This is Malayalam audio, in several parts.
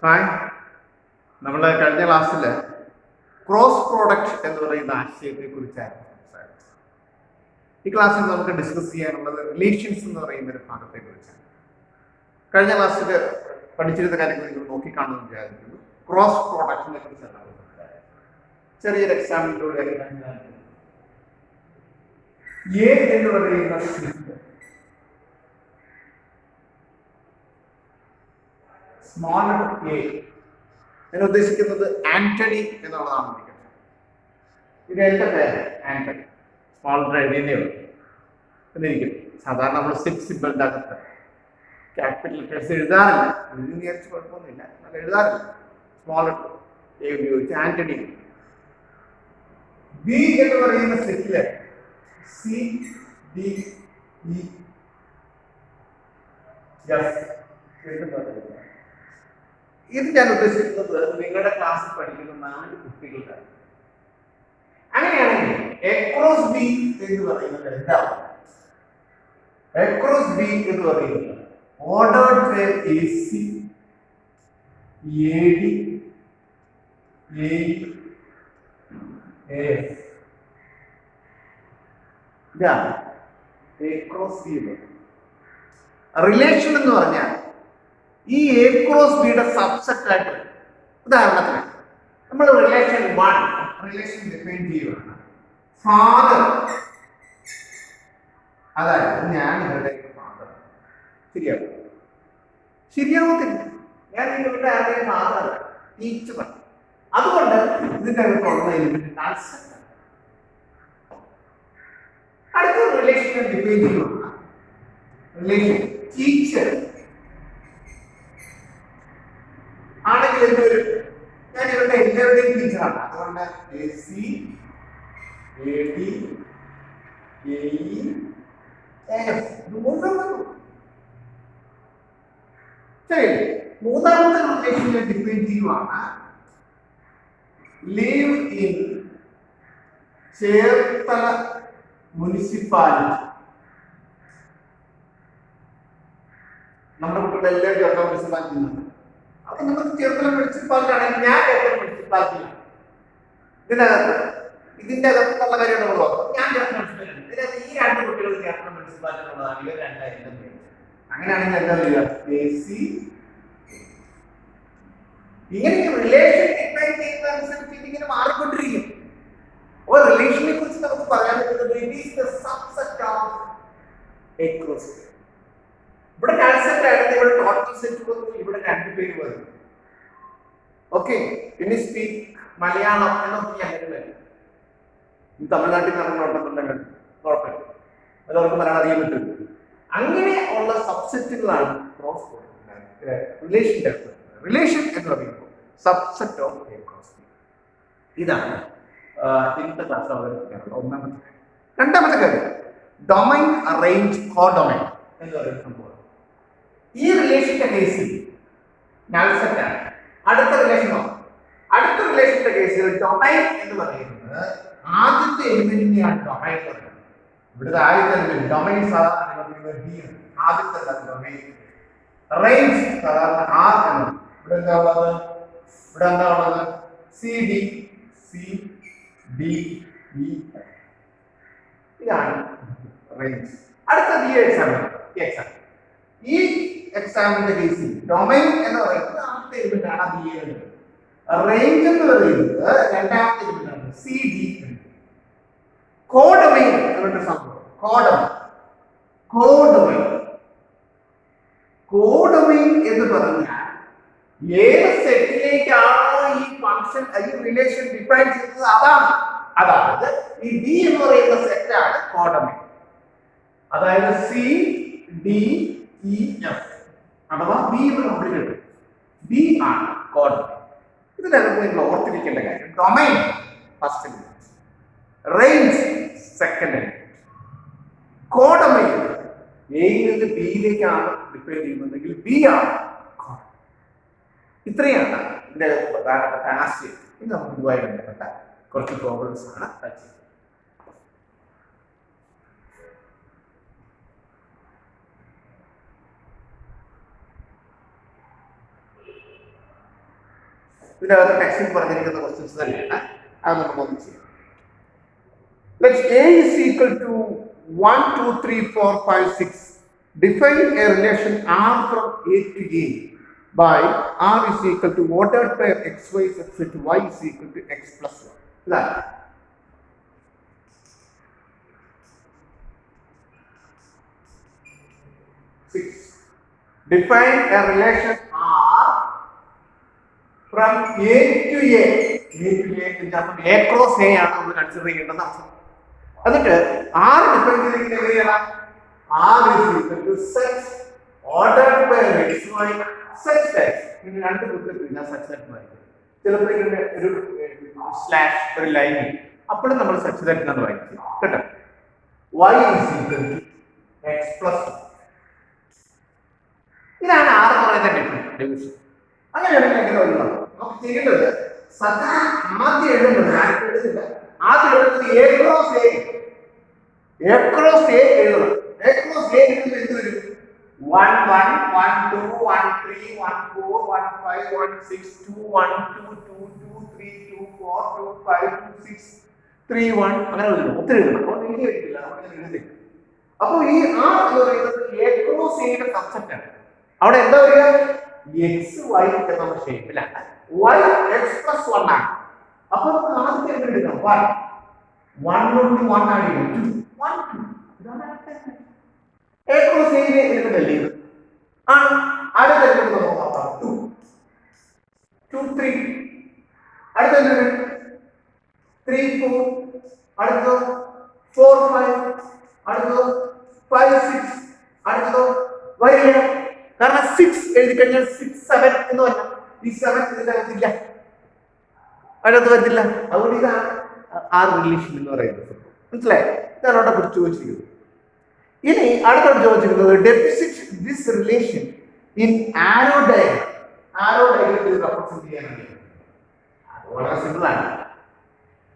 ഹായ്, നമ്മൾ കഴിഞ്ഞ ക്ലാസ്സിൽ ക്രോസ് പ്രോഡക്റ്റ് എന്ന് പറയുന്ന ആശയത്തെ കുറിച്ചായിരുന്നു സംസാരിച്ചത്. ഈ ക്ലാസ്സിൽ നമുക്ക് ഡിസ്കസ് ചെയ്യാനുള്ളത് റിലേഷൻസ് എന്ന് പറയുന്ന ഒരു ഭാഗത്തെ കുറിച്ചാണ്. കഴിഞ്ഞ ക്ലാസ്സിൽ പഠിച്ചിരുന്ന കാര്യങ്ങൾ നിങ്ങൾ നോക്കിക്കാണുമെന്ന് വിചാരിക്കുന്നു. ക്രോസ് പ്രോഡക്റ്റിനെ കുറിച്ചാണ് നമ്മൾ സംസാരിച്ചത്. ചെറിയൊരു എക്സാമ്പിളിലൂടെ എ എന്ന് പറയുന്ന സ്മോൾ എ ഞാൻ ഉദ്ദേശിക്കുന്നത് ആന്റണി എന്നുള്ളതാണ്. ഇത് എന്റെ പേര് ആന്റണി, സ്മോൾ എഴുതിയുള്ളൂ എന്നിരിക്കും. സാധാരണ നമ്മൾ സിമ്പിളിന്റെ അകത്ത് ക്യാപിറ്റൽ ലെറ്റേഴ്സ് എഴുതാറില്ല, വിചാരിച്ച് കുഴപ്പമൊന്നുമില്ല, എന്നാൽ എഴുതാറില്ല. സ്മോൾ എ ഉപയോഗിച്ച് ആന്റണി. ബി എന്ന് പറയുന്ന സെറ്റില് സി ഡി ഇ ഇത് ഞാൻ ഉദ്ദേശിക്കുന്നത് നിങ്ങളുടെ ക്ലാസ്സിൽ പഠിക്കുന്ന 4 കുട്ടികളുടെ. അങ്ങനെയാണെങ്കിൽ അക്രോസ് ബി എന്ന് പറയുന്നത് എന്താണ്? അക്രോസ് ബി എന്ന് പറയുന്നത് ഓർഡേർഡ് എസി എഡി എഎഫ് ഇതാണ് അക്രോസ് ബി. റിലേഷൻ എന്ന് പറഞ്ഞാൽ ഈ എ ക്രോസ് ബിയുടെ സബ്സെറ്റ് ആയിട്ട്, ഉദാഹരണത്തിന് നമ്മൾ റിലേഷൻ 1 റിലേഷൻ ഡിഫൈൻ ചെയ്യുകയാണ്. ഫാദർ, അതായത് ഞാൻ ഇവരുടെ ഫാദർ. ശരിയാവും? ശരിയാവത്തില്ല. ഞാൻ ഇവരുടെ ആരുടെയും ഫാദർ അല്ല, ടീച്ചർ. അതുകൊണ്ട് ഇതിന്റെ അകത്തുള്ള എലിമെന്റ് കൺസെപ്റ്റ്. അടുത്ത റിലേഷൻ ഡിഫൈൻ ചെയ്യുകയാണ്. റിലേഷൻ ടീച്ചർ ആണെങ്കിൽ എന്തൊരു, ഞാൻ ഇവരുടെ എല്ലാവരുടെയും ടീച്ചറാണ്. അതുകൊണ്ട് A C A D A E F ശരി. മൂന്നാമത്തെ റിലേഷനെ ഡിഫൈൻ ചെയ്യുവാണ് ലീവ് ഇൻ ചേർത്തല മുനിസിപ്പാലിറ്റി. നമ്മുടെ കുട്ടികളുടെ എല്ലാവരും ചേർത്തല മുനിസിപ്പാലിറ്റി. അപ്പൊ നമുക്ക് ചേർത്തല മുനിസിപ്പാലിറ്റി ആണെങ്കിൽ ഞാൻ ചേർത്തല മുനിസിപ്പാലിറ്റിയാണ്. ഇതിനകത്ത് ഇതിന്റെ അകത്തുള്ള കാര്യം നമ്മൾ നോക്കാം. ഞാൻ ചേർത്തല മുനിസിപ്പാലിറ്റി, ഇതിനകത്ത് ഈ 2 കുട്ടികൾ ചേർത്തല മുനിസിപ്പാലിറ്റി ഉള്ളതാണെങ്കിൽ 2 അങ്ങനെയാണെങ്കിൽ എന്താ ചെയ്യുക? ഇങ്ങനെ റിലേഷൻ ഡിഫൈൻ ചെയ്യുന്ന അനുസരിച്ച് ഇതിങ്ങനെ മാറിക്കൊണ്ടിരിക്കും. ഒരു റിലേഷനെ കുറിച്ച് നമുക്ക് പറയാൻ പറ്റുന്നത് it is the subset of A cross. ഇവിടെ കൺസെപ്റ്റ് ആയിരുന്നു, ഇവിടെ ടോട്ടൽ സെറ്റ് വന്നു, ഇവിടെ 2 പേര് വന്നു. ഓക്കെ, പിന്നെ സ്പീക്ക് മലയാളം എന്നൊക്കെ ഞാൻ വരുന്നത് തമിഴ്നാട്ടിൽ നടന്നുണ്ടെങ്കിൽ കുഴപ്പമില്ല, അതവർക്ക് മലയാളം അറിയാൻ പറ്റും. അങ്ങനെ ഉള്ള സബ്സെറ്റുകളാണ് ക്രോസ് റിലേഷൻ്റെ. റിലേഷൻ എന്ന് പറയുമ്പോൾ സബ്സെറ്റ് ഓഫ് എ ക്രോസ്. ഇതാണ് ഇന്നത്തെ ക്ലാസ് അവതരിപ്പിക്കാനുള്ള ഒന്നാമത്തെ കാര്യം. രണ്ടാമത്തെ കാര്യം ഡൊമൈൻ, റേഞ്ച്, കോഡൊമൈൻ എന്ന് പറയുന്ന സംഭവം. ഈ റിലേഷന്റെ കേസിൽ നൾ സെറ്റ് ആണ്. അടുത്ത റിലേഷനോ, അടുത്ത റിലേഷന്റെ കേസിൽ ഡൊമൈൻ എന്ന് പറയുന്നത് ആദ്യത്തെ എലിമെന്റിനെയാണ് ഡൊമൈൻ എന്ന് പറയുന്നത്. ഇവിടുത്തെ ആദ്യത്തെ എലിമെന്റ് ഡൊമൈൻ സാധാരണ ഡി, ആദ്യത്തെ ഡൊമൈൻ. റേഞ്ച് സാധാരണ ആർ ആണ്. ഇവിടെ എന്താ ഉള്ളത്? C D E. ഇതാണ് റേഞ്ച്. അടുത്ത ബി എക്സാമ്പിൾ. ഈ എക്സാമ്പിളിന്റെ കേസിൽ ഡൊമൈൻ എന്ന് പറയുന്നത് ആദ്യത്തെ എലിമെന്റ് ആണ് ബി എ. റേഞ്ച് എന്ന് പറയുന്നത് രണ്ടാമത്തെ എലിമെന്റ് ആണ് സി ഡി. കോഡൊമൈൻ എന്നൊരു സംഭവം. കോഡൊമൈൻ എന്ന് പറഞ്ഞാൽ ഏത് സെറ്റിലേക്കാണോ ഈ ഫംഗ്ഷൻ ഈ റിലേഷൻ ഡിഫൈൻ ചെയ്യുന്നത് അതാണ്. അതായത് ഈ ഡി എന്ന് പറയുന്ന സെറ്റാണ് കോഡൊമൈൻ. അതായത് സി ഡി ഇ എഫ് അഥവാ ബി എന്ന് കംപ്ലീറ്റ് ബി ആണ് കോഡൊമൈൻ. ഇതിനകത്ത് നിങ്ങൾ ഓർത്തിരിക്കേണ്ട കാര്യം domain first element, range second element, codomain എയിൽ നിന്ന് ബിയിലേക്കാണ് ഡിഫൈൻ ചെയ്യുന്നതെങ്കിൽ ബി ആണ്. ഇത്രയാണ് ഇതിന്റെ പ്രധാനപ്പെട്ട ആശയം. ഇത് നമുക്ക് ഇതുമായി ബന്ധപ്പെട്ട കുറച്ച് പ്രോബ്ലംസ് ആണ് ടച്ച് ചെയ്യുന്നത്. ഇതിനകത്ത് ടെക്സ്റ്റിൽ പറഞ്ഞിരിക്കുന്ന ക്വസ്റ്റ്യൻസ് തന്നെയാണ്. അത് നമുക്കൊന്ന് ചെയ്യാം. Let A is equal to 1, 2, 3, 4, 5, 6. Define a relation R from A to A by R is equal to ordered pair x, y, z, y is equal to x plus 1. ഇതാണ്. Define a relation R from A to A. A to A എന്ന് A cross A ആണ് നമ്മൾ കൺസിഡർ ചെയ്യേണ്ടത് അർത്ഥം. എന്നിട്ട് R ഡിഫൈൻ ചെയ്തിരിക്കുന്നത് എങ്ങനെയാണ്? R is equal to such ordered by x, y, such that ഇനി രണ്ട് കുറിച്ച് ഞാൻ such that വായിക്കും. ചിലപ്പോൾ ഇങ്ങനെ ഒരു സ്ലാഷ് ഒരു ലൈൻ അപ്പോഴും നമ്മൾ such that എന്ന് വായിക്കും കേട്ടോ. Y is equal to x plus 1. ഇതാണ് R എന്ന് പറയുന്ന ഡിവിഷൻ. അങ്ങനെയാണെങ്കിൽ എങ്ങനെ വരുന്നത്? നമുക്ക് ചെയ്യേണ്ടത് ആദ്യം എഴുതുന്നത് ആദ്യം എഴുതുന്നത് A cross A. A cross A എഴുതണം. A cross A എഴുതുന്നത് എന്ത് വരും? 1 1 1 2 1 3 1 4 1 5 1 6 2 1 2 2 2 3 2 4 2 5 2 6 3 1 അങ്ങനെ വരും. ഒത്തിരി എഴുതണം. അപ്പോൾ എഴുതി വരില്ല, നമ്മൾ എഴുതി. അപ്പോൾ ഈ R എന്ന് പറയുന്നത് A cross A യുടെ സബ്സെറ്റ് ആണ്. അവിടെ എന്താ വരിക? x y എന്ന ഷേപ്പിലാണ്. y x plus 1 ആണ്. അപ്പോൾ നമുക്ക് ആദ്യം എന്ത് എടുക്കാം? 1 1 കൊണ്ട് 1 ആഡ് ചെയ്യും. 2 1 2 ഇതാണ് A cross A യിലെ എഴുതുന്നില്ലേ ഇത്? അടുത്ത എഴുതുന്നത് നോക്കാം. 2 2 3 അടുത്ത 3 4 അടുത്ത 4 5 അടുത്ത 5 6 അടുത്ത വരില്ല. കാരണം 6 എഴുതി കഴിഞ്ഞാൽ 6 7 എന്ന് പറഞ്ഞാൽ ഈ 7 ഇതിന്റെ അകത്തില്ല, അതിനകത്ത് വരത്തില്ല. അതുകൊണ്ട് ഇതാണ് ആ റിലേഷൻ എന്ന് പറയുന്നത്. മനസ്സിലായി? ഇതാണ് അവിടെ കുറിച്ച് ചോദിച്ചിരിക്കുന്നത്. ഇനി അടുത്തോട് ചോദിച്ചിരിക്കുന്നത് deficit this relation in arrow diagram. Arrow ഡയഗ്രത്തിൽ റെപ്രസെന്റ് ചെയ്യാനാണ്. അത് വളരെ സിമ്പിൾ ആണ്.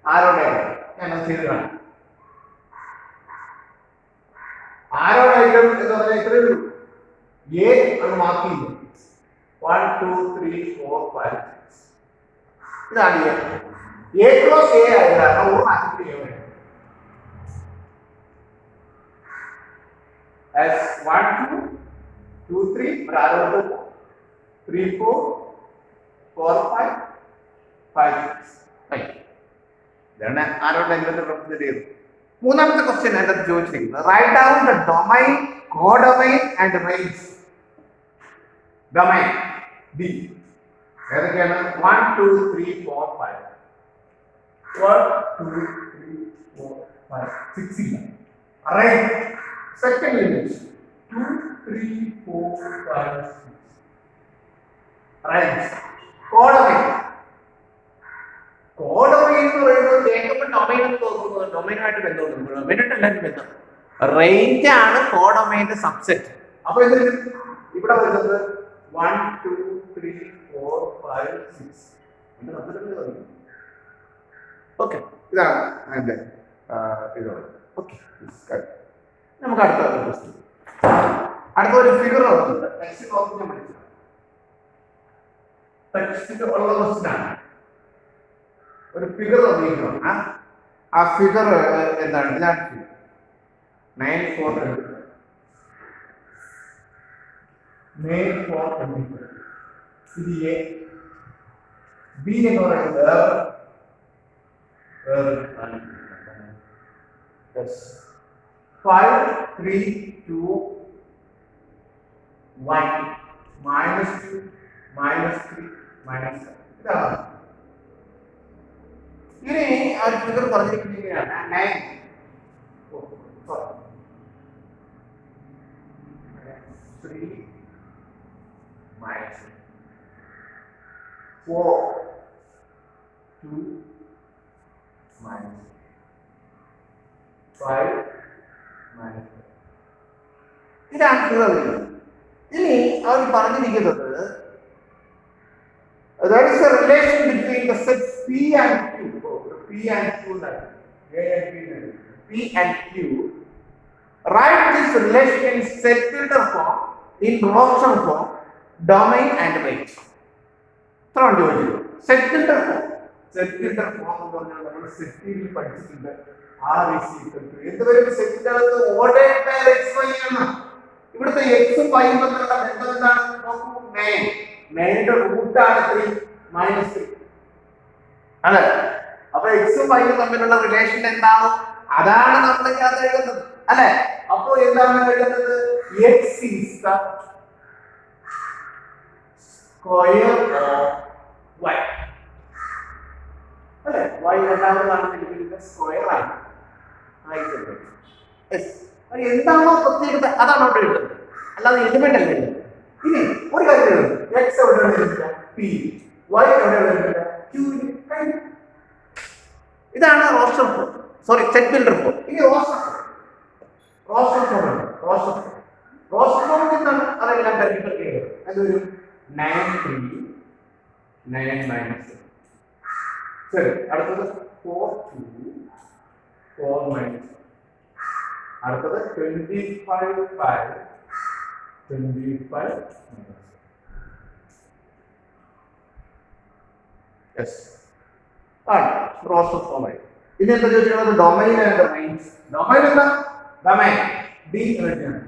ആരോ ഡയഗ്രം ഞാൻ ചെയ്ത് കാണാം. ആരോ ഡയഗ്രം എന്ന് പറഞ്ഞാൽ ഇത്രയേ ഉള്ളൂ. A ആണ് മാർക്ക് ചെയ്യുന്നത്. 1 2 3 4 5 6 ഇതാണ് A ക്രോസ് A ആയതാണ് ഒരു മാർക്ക് ചെയ്യുന്നത്. as 1 2 2 3 പ്രാരംഭ 3 4 4 5 5 6 ഇതാണ് ആരോ ഡയഗ്രത്തിൽ റെപ്രസെന്റ് ചെയ്യുന്നത്. മൂന്നാമത്തെ ക്വസ്റ്റ്യൻ എൻ്റെ ചോദിച്ചിരിക്കുന്നത് write down the domain, codomain and range. Domain D ഏതൊക്കെയാണ്? 1 2 3 4 5 1 2 3 4 5 6 ഇല്ല. Range second limit 2 3 4 5 6 range. Codomain എന്ന് പറയുന്നത് ജേക്കബ് ഡൊമൈൻ എന്ന് തോന്നുന്നത് ഡൊമൈനുമായിട്ട് ബന്ധമുണ്ട്. ഡൊമൈനായിട്ട് എല്ലാവരും ബന്ധം. റേഞ്ച് ആണ് കോഡൊമൈന്റെ സബ്സെറ്റ്. അപ്പൊ ഇത് ഇവിടെ വരുന്നത് 1 2 3 4 5 6 ഓക്കെ. ഇതാണ് അതിന്റെ ഇതാണ്. ഓക്കെ, നമുക്ക് അടുത്ത ക്വസ്റ്റ്യൻ. അടുത്ത ഒരു ഫിഗർ വന്നിട്ടുണ്ട്. ടെക്സ്റ്റ് നോക്കി ഞാൻ പഠിച്ചു. ടെക്സ്റ്റ് ഉള്ള ക്വസ്റ്റ്യൻ ആണ്. ഒരു ഫിഗർ തന്നിരിക്കണം. ആ ഫിഗർ എന്താണ്? ഞാൻ 9 4 മെയിൻ 4 ഇത് A, B എന്ന് പറയുന്നത് 5 3 2 1 -2 -3 -7 ഇതാണ്. ഇനി ആ ഫിഗർ പറഞ്ഞിരിക്കുകയാണ് 9 3 minus 4 2 minus 5 minus 5 ഇതാണ് ഫിഗർ. ഇനി അവർ പറഞ്ഞിരിക്കുന്നത് there is a relation between the sets P and Q. P and Q P and Q. Write this relation in set builder form, in Robson form, domain and range. ഇത്ര ഉണ്ട് ചോദിച്ചു. സെറ്റിന്റെ ഫോം എന്ന് പറഞ്ഞാൽ നമ്മൾ സെറ്റിൽ പഠിച്ചിട്ടുണ്ട്. എന്തുവരും സെറ്റിന്റെ അകത്ത് ഓർഡേഡ് പെയർ XY ആണ്. ഇവിടുത്തെ എക്സും വൈയും തമ്മിലുള്ള ബന്ധം എന്താണ്? നോക്കൂ, 9ന്റെ റൂട്ടാണ് 3 -3 അല്ലെ? അപ്പൊ എക്സും വൈയും തമ്മിലുള്ള റിലേഷൻ എന്താണ്? അതാണ് നമ്മൾ ഇതിനകത്ത് എഴുതുന്നത് അല്ലെ? അപ്പോ എന്താണ് എഴുതുന്നത്? x is the square of y അല്ലെ? y രണ്ടാമതാണ് സ്ക്വയർ ആണ്. എന്താണോ പ്രത്യേകത അതാണ് അവിടെ എഴുതുന്നത്, അല്ലാതെ എലിമെന്റ് അല്ല എഴുതുന്നത്. ഇനി ഒരു കാര്യം എഴുതുന്നത്, x എവിടെയാണ് എഴുതുന്നത്? p, y എവിടെയാണ് എഴുതുന്നത്? q. ഇതാണ് roster form, sorry set builder form. ഇനി റോസ്റ്റർ ഫോം എന്താണ്? അതെല്ലാം പരിചയപ്പെടുത്തുക. അതൊരു 9 3 9 -6. ശരി, അടുത്തത് 4 2 4 -6. അടുത്തത് 25 5 25 യെസ് ആണ് റോസ്റ്റർ ഫോം ആയി. ഇനി എന്താ ചോദിക്കുന്നത്? Domain and range. ഡൊമൈൻ എന്താ? ഡൊമൈൻ ഡി ആണ്.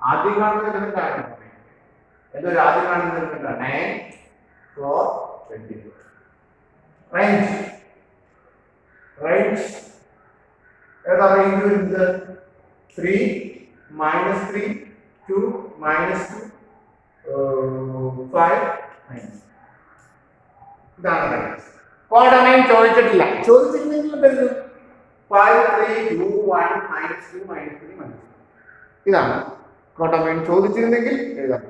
ആദ്യം കാണുന്ന എലിമെന്റ് ആണ് ഡൊമൈൻ. എന്തൊരു ആദ്യം കാണുന്ന എലിമെന്റ് ആണ് 9 4 20. റേഞ്ച് ഏതാ? റേഞ്ച് വരുന്നത് 3 -3 2 -2 5 -. ഇതാണ് റേഞ്ച്. കോഡൊമൈൻ ചോദിച്ചിട്ടില്ല. ചോദിച്ചിട്ടുണ്ടെങ്കിൽ 5 3 2 1 -2 -3 -. ഇതാണ് കോഡൊമൈൻ ചോദിച്ചിരുന്നെങ്കിൽ എഴുതാം.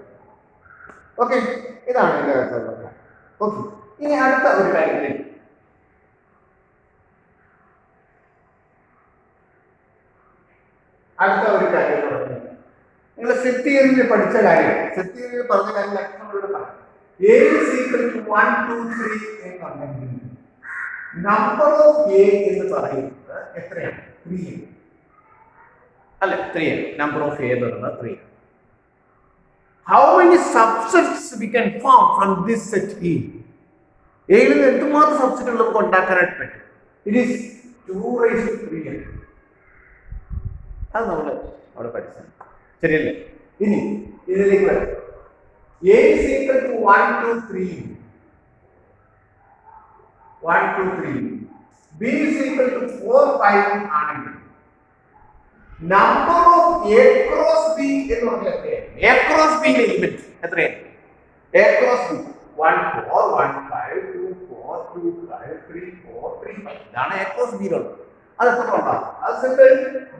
ഓക്കെ, ഇതാണ് എന്റെ അർത്ഥം. ഓക്കെ, ഇനി അടുത്ത ഒരു കാര്യത്തിലേക്ക്. നിങ്ങൾ സെറ്റ് തിയറിയിൽ പഠിച്ച കാര്യം, സെറ്റ് തിയറിയിൽ പറഞ്ഞ കാര്യം നമ്മളോട് പറയാം. A is equal to 1 2 3 എന്നുണ്ടെങ്കിൽ നമ്പർ ഓഫ് A എന്ന് പറയുന്നത് എത്രയാണ്? 3 അല്ലെ? 3 നമ്പർ ഓഫ് A എന്ന് പറയുന്നത് 3. How many subsets we can form from this set A? A യിൽ നിന്ന് എന്തുമാത്രം സബ്സെറ്റുകൾ നമുക്ക് ഉണ്ടാക്കാനായിട്ട് പറ്റും? It is 2�3. അത് നമ്മൾ അവിടെ പഠിച്ചു, ശരിയല്ലേ? ഇനി ഇതിലേക്ക് വരാം. A is equal to 1 2 3 1 2 3. B is equal to 4 5 ആണെങ്കിൽ number of A cross B എന്ന് പറഞ്ഞാൽ A cross B ന്റെ എലിമെന്റ് എത്രയാണ്? A cross B 1 4 1 5 2 4 2 5 3 4 3 5. ഇതാണ് A cross B ഉള്ളത്. അത് എത്ര ഉണ്ടാവും? അത് simple,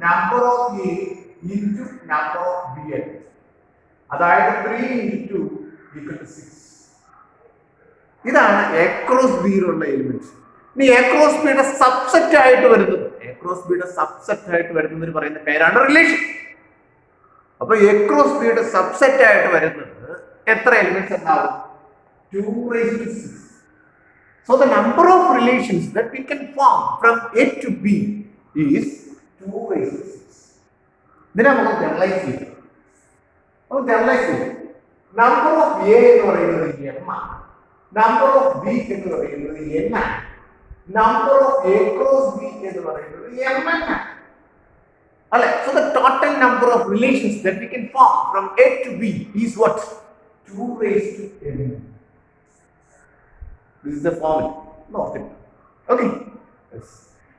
number of A into number of B. അതായത് 3 into equal to 6. ഇതാണ് A cross B യിലുള്ള എലിമെന്റ്. ഇനി A cross B യുടെ സബ്സെറ്റ് ആയിട്ട് വരുന്നത്, A cross B യുടെ സബ്സെറ്റ് ആയിട്ട് വരുന്നതിന് പറയുന്ന പേരാണ് റിലേഷൻ. അപ്പൊ A cross B യുടെ സബ്സെറ്റ് ആയിട്ട് വരുന്നത് എത്ര എലിമെന്റ്സ് ഉണ്ടാവും? 2�6. So the number of relations that we can form from A to B is 2�6. ഇതിനെ നമുക്ക് ജനറലൈസ് ചെയ്യാം. നമ്പർ ഓഫ് A എന്ന് പറയുന്നത് m ആണ്, നമ്പർ ഓഫ് B എന്ന് പറയുന്നത് n ആണ്, number of A cross B എന്ന് പറയുന്നത് mn ആണ് അല്ലെ? So the total number of relations that we can form from A to B is what? 2⁻n. This is the formula. Nothing. Okay. Yes.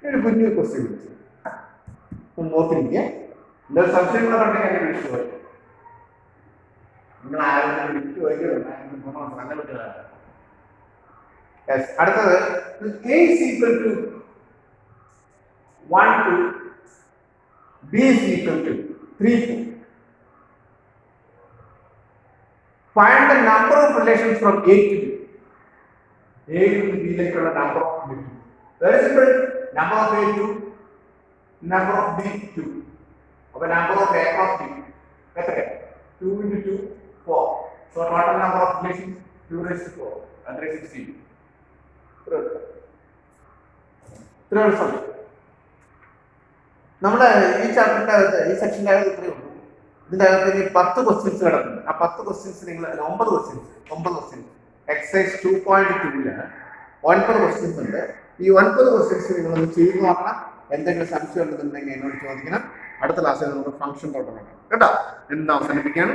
ഒരു കുഞ്ഞു ക്വസ്റ്റ്യൻ നോക്കിയിരിക്കുക. എന്തൊരു സംശയങ്ങൾ കണ്ടെങ്കിൽ എന്നെ വിളിച്ചു പോയി. നിങ്ങൾ ആരെങ്കിലും വിളിച്ചു പോയിക്കോട്ടെ. അടുത്തത് A is equal to 1 2, B is equal to 3 4. Find the number of relations from A to B. A to B ലേക്കുള്ള number of relations. Very simple. Number of A 2, number of B 2. Okay, number of A cross B. Okay. 2 into 2 4. So total number of relations 2⁴. That is 16. നമ്മുടെ ഈ ചാപ്റ്ററിന്റെ അകത്ത്, ഈ സെക്ഷൻ്റെ അകത്ത് ഇത്രയേ ഉള്ളൂ. ഇതിന്റെ അകത്ത് ഇനി 10 ക്വസ്റ്റ്യൻസ് കിടക്കുന്നുണ്ട്. ആ 10 ക്വസ്റ്റ്യൻസ് നിങ്ങൾ 9 ക്വസ്റ്റ്യൻസ് എക്സസൈസ് 2.2 9 ക്വസ്റ്റ്യൻസ് ഉണ്ട്. ഈ 9 ക്വസ്റ്റ്യൻസ് നിങ്ങളൊന്ന് ചെയ്തു നോക്കണം. എന്തെങ്കിലും സംശയം ഉണ്ടെന്നുണ്ടെങ്കിൽ എന്നോട് ചോദിക്കണം. അടുത്ത ക്ലാസ്സിൽ നമുക്ക് ഫംഗ്ഷൻ തുടങ്ങണം കേട്ടോ. എന്ന് അവസാനിപ്പിക്കുകയാണ്.